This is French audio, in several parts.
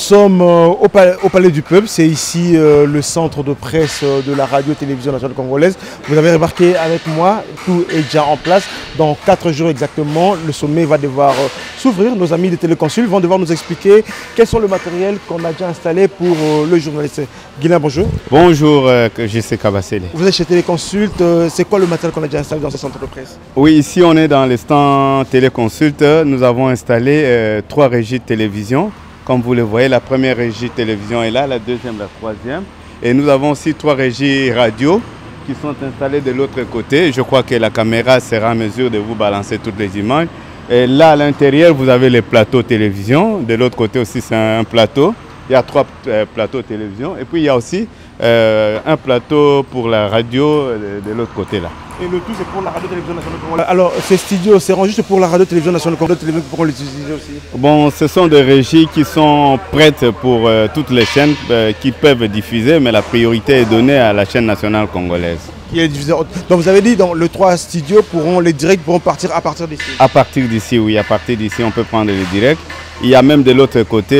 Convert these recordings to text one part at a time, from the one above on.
sommes au Palais du Peuple, c'est ici le centre de presse de la radio-télévision nationale congolaise. Vous avez remarqué avec moi, tout est déjà en place. Dans 4 jours exactement, le sommet va devoir s'ouvrir. Nos amis des téléconsuls vont devoir nous expliquer quels sont le matériel qu'on a déjà installé pour le journaliste. Guilain, bonjour. Bonjour, J.C. Kabassele. Vous êtes chez Téléconsulte, c'est quoi le matériel qu'on a déjà installé dans ce centre de presse? Oui, ici on est dans le stand Téléconsulte. Nous avons installé 3 régies de télévision. Comme vous le voyez, la première régie télévision est là, la deuxième, la troisième. Et nous avons aussi 3 régies radio qui sont installées de l'autre côté. Je crois que la caméra sera en mesure de vous balancer toutes les images. Et là, à l'intérieur, vous avez les plateaux télévision. De l'autre côté aussi, c'est un plateau. Il y a 3 plateaux télévision. Et puis, il y a aussi un plateau pour la radio de l'autre côté là. Et le tout, c'est pour la radio-télévision nationale congolaise. Alors, ces studios, c'est juste pour la radio-télévision nationale congolaise, pour qu'on l'utilise aussi? Bon, ce sont des régies qui sont prêtes pour toutes les chaînes qui peuvent diffuser, mais la priorité est donnée à la chaîne nationale congolaise. Qui est diffusée. Donc, vous avez dit, dans les 3 studios, les directs pourront partir à partir d'ici? À partir d'ici, oui. À partir d'ici, on peut prendre les directs. Il y a même de l'autre côté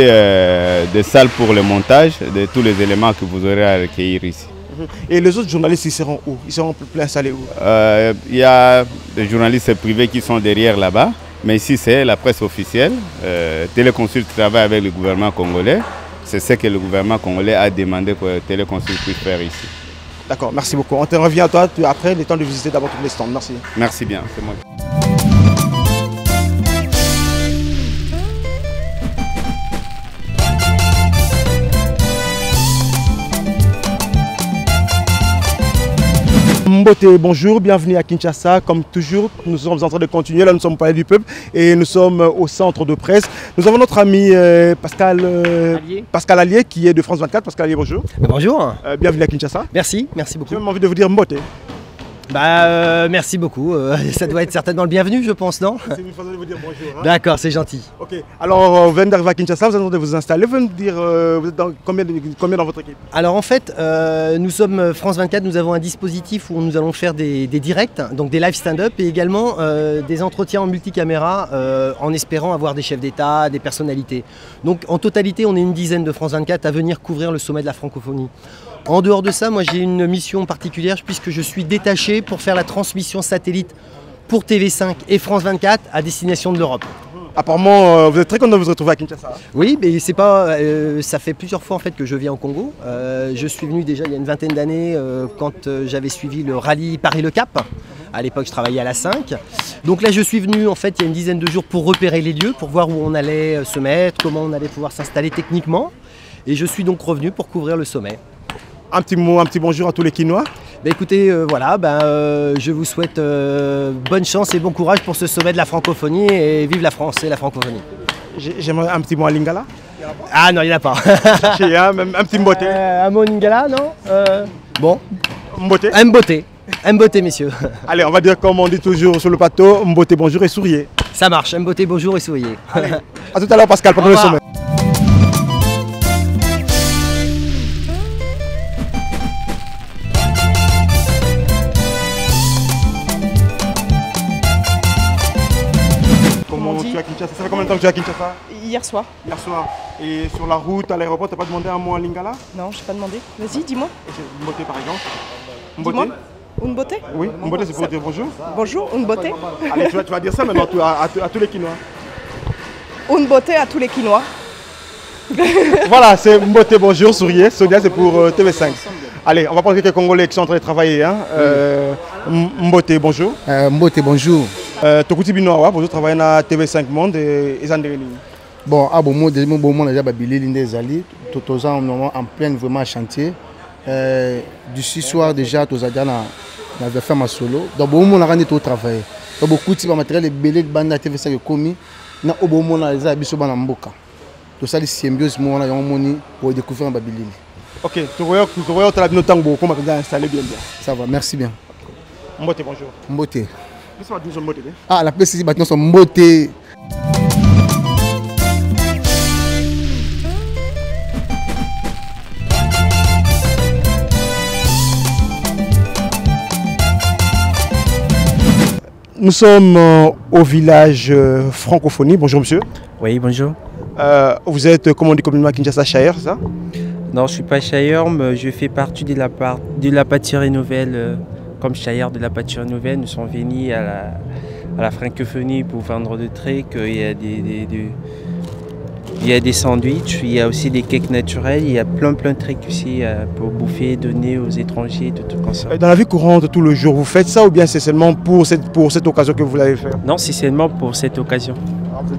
des salles pour le montage de tous les éléments que vous aurez à recueillir ici. Et les autres journalistes, ils seront où? Ils seront installés où? Il y a des journalistes privés qui sont derrière là-bas, mais ici c'est la presse officielle. Téléconsulte travaille avec le gouvernement congolais. C'est ce que le gouvernement congolais a demandé que Téléconsulte puisse faire ici. D'accord, merci beaucoup. On te revient à toi après, le temps de visiter d'abord tous les stands. Merci. Merci bien, c'est moi. Mbote, bonjour, bienvenue à Kinshasa. Comme toujours, nous sommes en train de continuer. Là, nous sommes au Palais du Peuple et nous sommes au centre de presse. Nous avons notre ami Pascal Allier qui est de France 24. Pascal Allier, bonjour. Bonjour. Bienvenue à Kinshasa. Merci beaucoup. J'ai même envie de vous dire Mbote. Merci beaucoup. Ça doit être certainement le bienvenu, je pense, non? C'est une façon de vous dire bonjour. Hein. D'accord, c'est gentil. Ok. Alors, vous venez d'arriver à Kinshasa, vous êtes en train de vous installer. Vous pouvez me dire, vous êtes dans combien dans votre équipe? Alors, en fait, nous sommes France 24, nous avons un dispositif où nous allons faire des directs, donc des live stand-up et également des entretiens en multicaméra en espérant avoir des chefs d'État, des personnalités. Donc, en totalité, on est une dizaine de France 24 à venir couvrir le sommet de la francophonie. En dehors de ça, moi j'ai une mission particulière puisque je suis détaché pour faire la transmission satellite pour TV5 et France 24 à destination de l'Europe. Apparemment, vous êtes très content de vous retrouver à Kinshasa. Oui, mais c'est pas, ça fait plusieurs fois en fait que je viens au Congo. Je suis venu déjà il y a une vingtaine d'années quand j'avais suivi le rallye Paris-Le Cap. À l'époque, je travaillais à la 5. Donc là, je suis venu en fait il y a une dizaine de jours pour repérer les lieux, pour voir où on allait se mettre, comment on allait pouvoir s'installer techniquement. Et je suis donc revenu pour couvrir le sommet. Un petit mot, un petit bonjour à tous les Kinois. Écoutez, je vous souhaite bonne chance et bon courage pour ce sommet de la francophonie et vive la France et la francophonie. J'aimerais un petit mot à Lingala. Ah non, il n'y en a pas. Un petit mbote. Un mot Lingala, non bon. Mbote. Mbote, messieurs. Allez, on va dire comme on dit toujours sur le plateau, mbote, bonjour et souriez. Ça marche, mbote, bonjour et souriez. Allez, à tout à l'heure Pascal, pendant le sommet. Ça fait combien de temps que tu es à Kinshasa? Hier soir. Hier soir. Et sur la route, à l'aéroport, t'as pas demandé un mot à Lingala? Non, je n'ai pas demandé. Vas-y, dis-moi. Mbote par exemple. Dis-moi. Unbote? Oui, Mbote c'est pour dire bonjour. Bonjour, Unbote. Allez, tu vas dire ça maintenant à tous les Kinois. Unbote à tous les Kinois. Voilà, c'est Mbote, bonjour, souriez. Sonia, c'est pour TV5. Allez, on va prendre quelques Congolais qui sont en train de travailler. Hein. Mbote, bonjour. Mbote, bonjour. Tokuti Binoawa, bonjour, travaille à TV5 Monde et Zandéli. Bon, à bon mot, déjà Babili Lindezali, tout ça en plein vraiment chantier. Du soir déjà, tout ça on avait fait ma solo. Donc bon, on a rendu tout travail. Donc beaucoup de matériel belé de bande TV5 est commis. Na au bon moment les abisso bana mboka. Tout ça les symbiose moi on a moni pour découvrir Babili. Ok, tu vois tu as notre temps beaucoup maintenant installé bien. Ça va, merci bien. Mbote, bonjour. Mbote. Mbote. Ah, la place ici maintenant sont Mbote. Nous sommes au village francophonie. Bonjour monsieur. Oui, bonjour. Vous êtes, comme on dit communément, Kinshasa Shire, c'est ça? Non, je ne suis pas Shire, mais je fais partie de la pâtisserie nouvelle. Comme Shire de la pâtisserie nouvelle, nous sommes venus à la francophonie pour vendre des trucs. Il y a des sandwichs, il y a aussi des cakes naturels, il y a plein de trucs aussi pour bouffer, donner aux étrangers, tout comme ça. Dans la vie courante, tout le jour, vous faites ça ou bien c'est seulement pour cette occasion que vous l'avez fait? Non, c'est seulement pour cette occasion.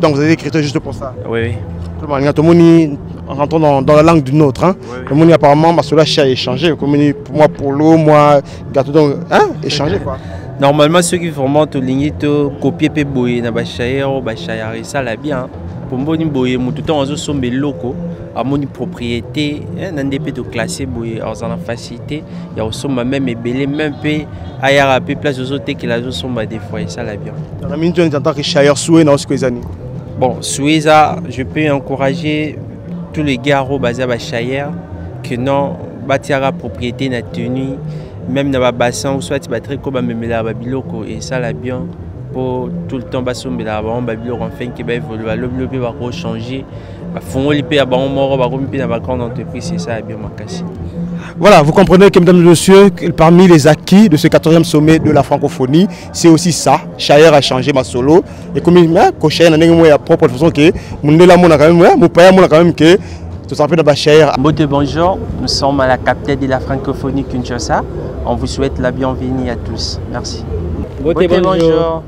Donc vous avez écrit juste pour ça? Oui, oui. Tout le monde, rentrons dans la langue d'une autre. Hein? Oui, oui. Le monde apparemment, cela a échangé. Pour moi, pour l'eau, moi, gâteau, donc, hein? Échanger quoi. Normalement, ceux qui vraiment te ligner, te copier, pe boyer, na bachaya, ça l'a bien. Pour moi, boyer, tout le temps, on sont des locaux, à mon propriété, un DP de classé, boyer, en facilité, il y a aussi même ébélé, même peu, ailleurs à peu place aux autres qui la sont des fois, ça l'a bien. Dans la minute, on entend que Shire souhait dans ce que les années. Bon, Sueza, je peux encourager tous les gars basés à Shire que non, bâtir la propriété, la tenue, même dans le bassin, ou soit tu vas très comme la babiloko, et ça l'a bien. Pour tout le temps, basombe la babiloko, enfin, qui va évoluer, le va changer. Font les pays à bon mort, va remettre dans la grande entreprise, c'est ça, bien cassé. Voilà, vous comprenez que, mesdames et messieurs, parmi les acquis de ce 14e sommet de la francophonie, c'est aussi ça. Shire a changé ma solo. Et comme il m'a coché, il a propre de façon que mon a quand même, mon père a quand même que tout ça fait de Shire. Bonjour, nous sommes à la capitale de la francophonie Kinshasa. On vous souhaite la bienvenue à tous. Merci. Bonjour.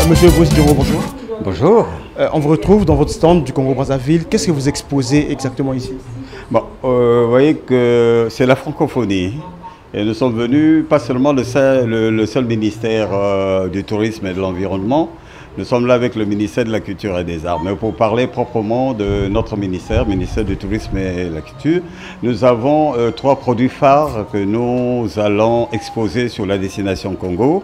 Monsieur Djiro, bonjour. Bonjour. On vous retrouve dans votre stand du Congo-Brazzaville. Qu'est-ce que vous exposez exactement ici? Bon, vous voyez que c'est la francophonie. Et nous sommes venus, pas seulement le seul ministère du tourisme et de l'environnement, nous sommes là avec le ministère de la Culture et des Arts. Mais pour parler proprement de notre ministère du Tourisme et de la Culture, nous avons 3 produits phares que nous allons exposer sur la destination Congo.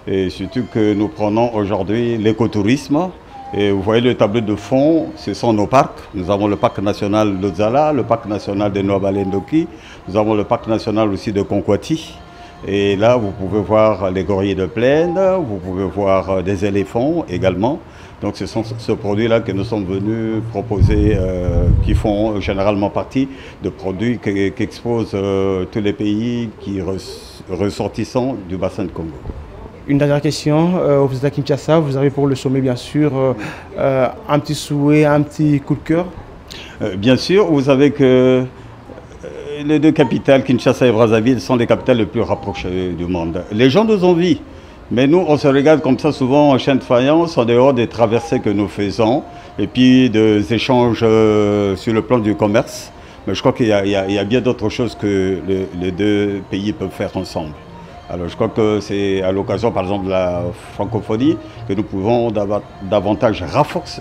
Et surtout que nous prenons aujourd'hui l'écotourisme. Et vous voyez le tableau de fond, ce sont nos parcs. Nous avons le parc national d'Ozala, le parc national de Noabalendoki, nous avons le parc national aussi de Konkwati. Et là, vous pouvez voir les gorilles de plaine, vous pouvez voir des éléphants également. Donc ce sont ce produit-là que nous sommes venus proposer, qui font généralement partie de produits qu'exposent tous les pays qui ressortissant du bassin de Congo. Une dernière question, vous êtes à Kinshasa, vous avez pour le sommet bien sûr un petit souhait, un petit coup de cœur? Bien sûr, vous savez que les 2 capitales, Kinshasa et Brazzaville, sont les capitales les plus rapprochées du monde. Les gens nous envient, mais nous on se regarde comme ça souvent en chaîne de faïence, en dehors des traversées que nous faisons, et puis des échanges sur le plan du commerce. Mais je crois qu'il y a bien d'autres choses que les 2 pays peuvent faire ensemble. Alors je crois que c'est à l'occasion par exemple de la francophonie que nous pouvons davantage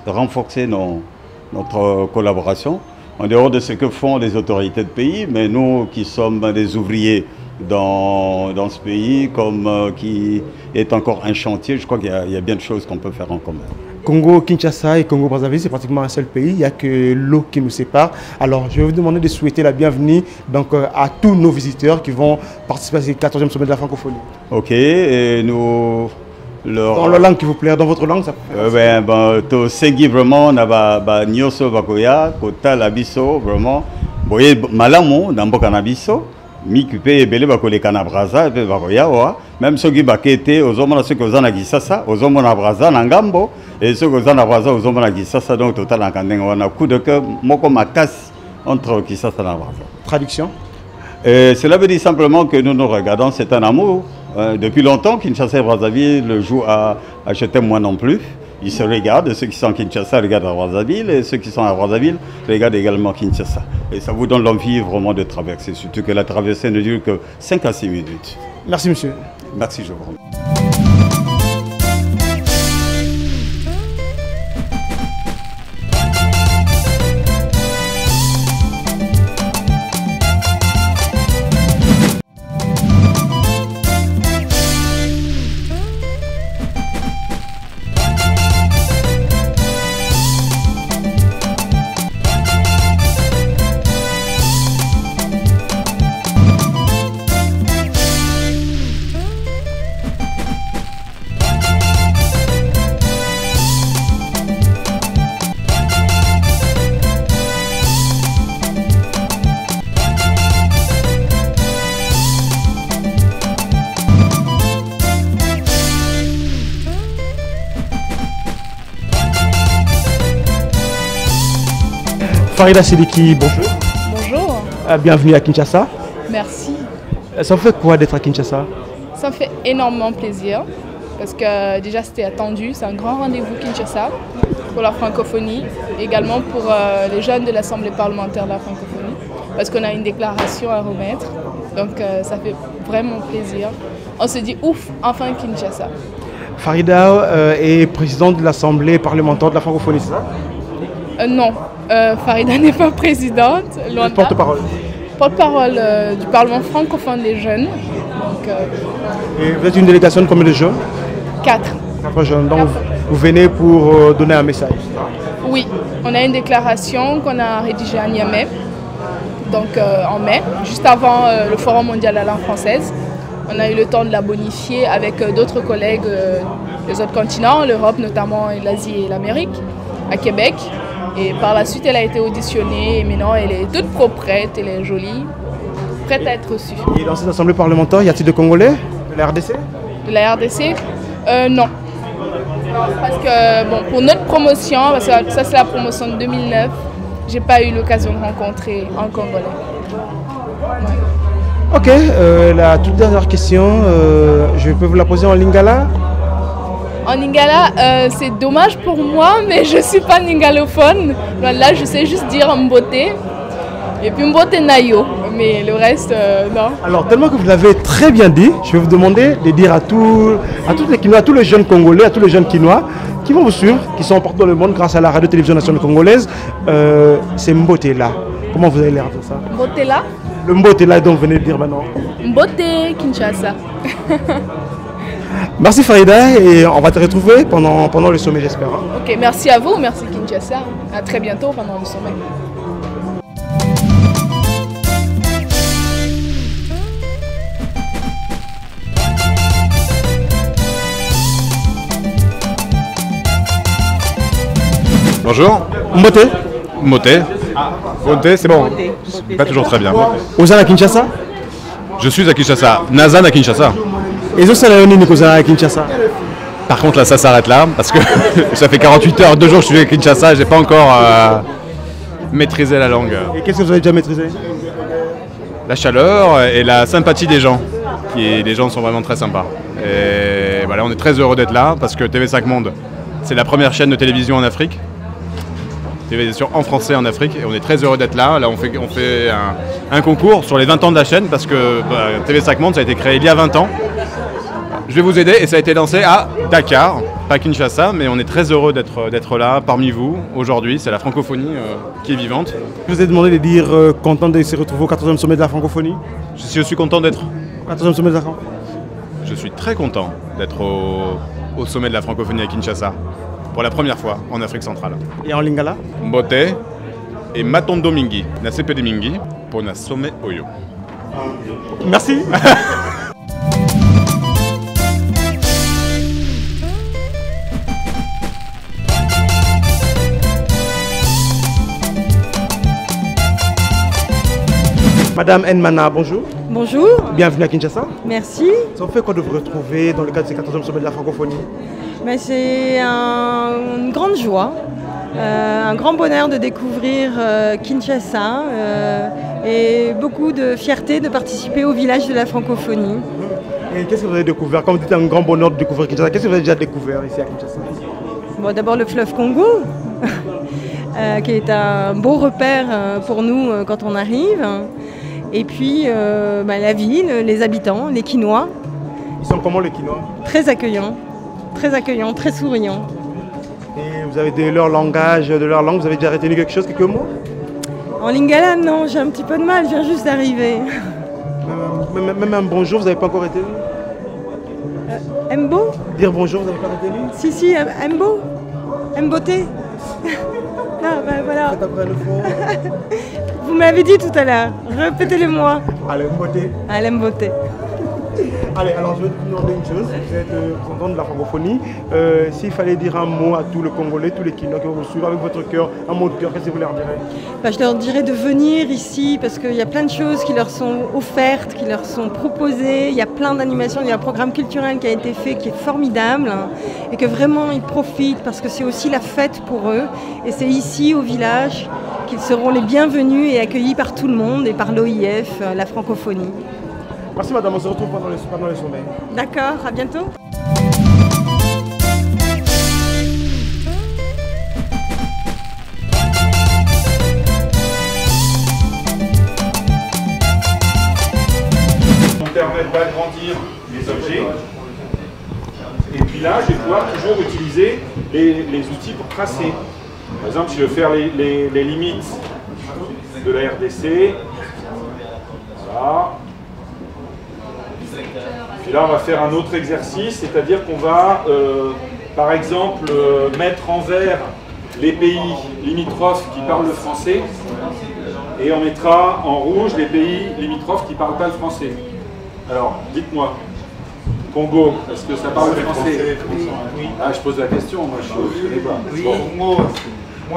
renforcer notre collaboration en dehors de ce que font les autorités de pays, mais nous qui sommes des ouvriers dans ce pays, comme qui est encore un chantier, je crois qu'il y a bien de choses qu'on peut faire en commun. Congo, Kinshasa et Congo-Brazzaville, c'est pratiquement un seul pays. Il n'y a que l'eau qui nous sépare. Alors, je vais vous demander de souhaiter la bienvenue donc, à tous nos visiteurs qui vont participer à ce 14e sommet de la francophonie. Ok, et nous... Dans la langue qui vous plaît, dans votre langue, ça peut to segui vraiment, na nyoso bakoya, kota labiso, vraiment. Boye malamu, namboka nabiso. Mikupe ebele bakoleka na braza pe bakoya wa même soki bakete ozomona soki ozana Kisasa ozomona braza na ngambo et soki ozana braza ozomona Kisasa donc total en kandenge wana coup de cœur moko makasi entre Kisasa na braza. Traduction? Cela veut dire simplement que nous nous regardons, c'est un amour. Depuis longtemps, Kinshasa et Brazzaville jouent à Je t'aime moi non plus. Ils se regardent, ceux qui sont à Kinshasa regardent à Brazzaville et ceux qui sont à Brazzaville regardent également Kinshasa. Et ça vous donne l'envie vraiment de traverser, surtout que la traversée ne dure que 5 à 6 minutes. Merci monsieur. Merci, je vous remercie. Farida Sidiki, bonjour. Bonjour. Bienvenue à Kinshasa. Merci. Ça vous fait quoi d'être à Kinshasa? Ça me fait énormément plaisir parce que déjà c'était attendu. C'est un grand rendez-vous Kinshasa pour la francophonie, également pour les jeunes de l'Assemblée parlementaire de la francophonie parce qu'on a une déclaration à remettre. Donc ça fait vraiment plaisir. On se dit ouf, enfin Kinshasa. Farida est présidente de l'Assemblée parlementaire de la francophonie, c'est ça? Non, Farida n'est pas présidente. Loin de là. Porte-parole. Porte-parole du Parlement francophone des jeunes. Donc, Et vous êtes une délégation de combien de jeunes? 4. 4 jeunes. Donc vous venez pour donner un message. Oui, on a une déclaration qu'on a rédigée à Niamey, donc en mai, juste avant le Forum mondial de la langue française. On a eu le temps de la bonifier avec d'autres collègues des autres continents, l'Europe notamment, et l'Asie et l'Amérique, à Québec. Et par la suite, elle a été auditionnée et maintenant elle est toute proprette, elle est jolie, prête à être reçue. Et dans cette assemblée parlementaire, y a-t-il de Congolais de la RDC? De la RDC non. Parce que bon, pour notre promotion, parce que ça c'est la promotion de 2009, j'ai pas eu l'occasion de rencontrer un Congolais. Ouais. Ok, la toute dernière question, je peux vous la poser en lingala? En lingala, c'est dommage pour moi, mais je suis pas ningalophone. Là, je sais juste dire mbote et puis mbote nayo, mais le reste, non. Alors, tellement que vous l'avez très bien dit, je vais vous demander de dire à tous les Kinois, à tous les jeunes Congolais, à tous les jeunes Kinois qui vont vous suivre, qui sont partout dans le monde grâce à la radio-télévision nationale congolaise, c'est mbote là. Comment vous allez l'air de ça? Mbote là? Le mbote là dont vous venez de dire maintenant. Mbote Kinshasa. Merci Farida et on va te retrouver pendant le sommet, j'espère. Ok, merci à vous, merci Kinshasa. À très bientôt pendant le sommet. Bonjour. Mbote. Moté. Moté, c'est bon. Pas toujours très bien. Ozana à Kinshasa. Je suis à Kinshasa. Nazan à Kinshasa. Et ça, c'est la réunion à Kinshasa. Par contre, là, ça s'arrête là, parce que ça fait 48 heures, 2 jours que je suis à Kinshasa, j'ai pas encore maîtrisé la langue. Et qu'est-ce que vous avez déjà maîtrisé? La chaleur et la sympathie des gens. Les gens sont vraiment très sympas. Et voilà, on est très heureux d'être là, parce que TV5 Monde, c'est la première chaîne de télévision en Afrique. Télévision en français en Afrique, et on est très heureux d'être là. Là, on fait un concours sur les 20 ans de la chaîne, parce que TV5 Monde, ça a été créé il y a 20 ans. Je vais vous aider et ça a été lancé à Dakar, pas Kinshasa, mais on est très heureux d'être là parmi vous aujourd'hui. C'est la francophonie qui est vivante. Je vous ai demandé de dire content de se retrouver au 14e sommet de la francophonie. Je suis content d'être. 14e sommet de la francophonie. Je suis très content d'être au sommet de la francophonie à Kinshasa pour la première fois en Afrique centrale. Et en lingala? Mbote et Matondo Mingi, na CPD Mingi pour na sommet Oyo. Merci. Madame Nmana, bonjour. Bonjour. Bienvenue à Kinshasa. Merci. Ça vous fait quoi de vous retrouver dans le cadre de ces 14e sommet de la francophonie? C'est une grande joie, un grand bonheur de découvrir Kinshasa et beaucoup de fierté de participer au village de la francophonie. Et qu'est-ce que vous avez découvert? Quand vous dites un grand bonheur de découvrir Kinshasa, qu'est-ce que vous avez déjà découvert ici à Kinshasa? Bon, d'abord le fleuve Congo, qui est un beau repère pour nous quand on arrive. Et puis la ville, les habitants, les Kinois. Ils sont comment les Kinois? Très accueillants, très souriants. Et vous avez de leur langage, de leur langue, vous avez déjà retenu quelque chose, quelques mots? En lingala, non, j'ai un petit peu de mal, je viens juste d'arriver. Même un bonjour, vous n'avez pas encore retenu? Mbo? Dire bonjour, vous n'avez pas retenu? Si, Mbo? Mboté? Non, voilà. Faites après le fond. Vous m'avez dit tout à l'heure, répétez-le-moi. Allez, Mboté. Allez, Mboté. Allez, alors je vais vous demander une chose, vous êtes représentant de la francophonie. S'il fallait dire un mot à tous les Congolais, tous les Kinois qui vous suivent avec votre cœur, un mot de cœur, qu'est-ce que vous leur direz? Je leur dirais de venir ici parce qu'il y a plein de choses qui leur sont offertes, qui leur sont proposées. Il y a plein d'animations, il y a un programme culturel qui a été fait qui est formidable et que vraiment ils profitent parce que c'est aussi la fête pour eux. Et c'est ici au village qu'ils seront les bienvenus et accueillis par tout le monde et par l'OIF, la francophonie. Merci madame, on se retrouve pendant les sommets. D'accord, à bientôt. Permettre d'agrandir les objets. Et puis là, je vais pouvoir toujours utiliser les outils pour tracer. Par exemple, si je veux faire les limites de la RDC, voilà. Puis là, on va faire un autre exercice, c'est-à-dire qu'on va, par exemple, mettre en vert les pays limitrophes qui parlent le français, et on mettra en rouge les pays limitrophes qui ne parlent pas le français. Alors, dites-moi, Congo, est-ce que ça parle français? Oui. Ah, je pose la question, moi je ne connais pas. Oui. Bon.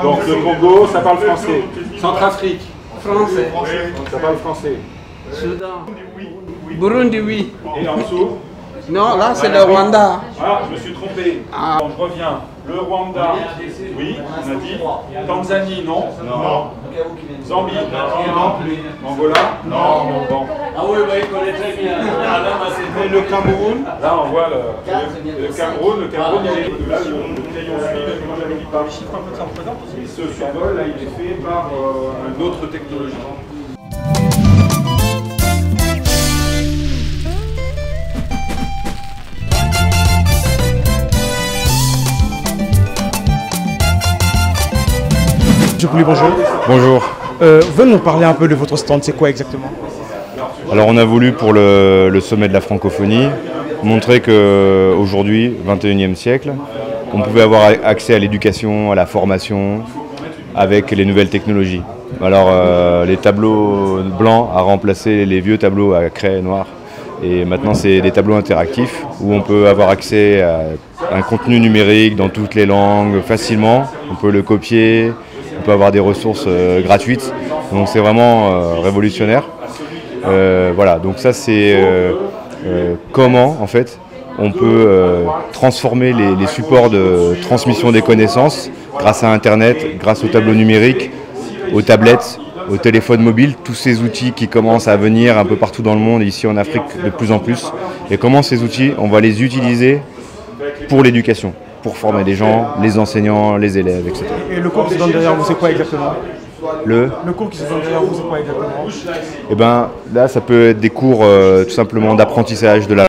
Donc le Congo, ça parle français. Centrafrique, français. Ça parle français. Soudan, Burundi, oui. Et en dessous? Non, là c'est le Rwanda. Ah, je me suis trompé. Ah. Donc je reviens. Le Rwanda, oui, on a dit. Tanzanie, non. Non. Zambie, non. Angola, non. Bon. Ah oui, bah, il connaît très bien. Et le Cameroun, là on voit le Cameroun, il est là, le crayon suit, moi j'avais dit par les chiffres un peu sans présent. Et ce survol, là, il est fait par une autre technologie. Monsieur Pouli, bonjour. Bonjour. Vous pouvez nous parler un peu de votre stand, c'est quoi exactement? Alors on a voulu pour le sommet de la francophonie montrer qu'aujourd'hui, 21e siècle, on pouvait avoir accès à l'éducation, à la formation avec les nouvelles technologies. Alors les tableaux blancs a remplacé les vieux tableaux à craie noire et maintenant c'est des tableaux interactifs où on peut avoir accès à un contenu numérique dans toutes les langues facilement, on peut le copier. On peut avoir des ressources gratuites, donc c'est vraiment révolutionnaire. Voilà, donc ça c'est comment en fait on peut transformer les supports de transmission des connaissances grâce à Internet, grâce aux tableaux numériques, aux tablettes, aux téléphones mobiles, tous ces outils qui commencent à venir un peu partout dans le monde, ici en Afrique de plus en plus. Et comment ces outils, on va les utiliser pour l'éducation, pour former les gens, les enseignants, les élèves, etc. Et le cours qui se donne derrière vous, c'est quoi exactement? Le cours qui se donne derrière vous, c'est quoi exactement? Eh bien, là, ça peut être des cours tout simplement d'apprentissage de la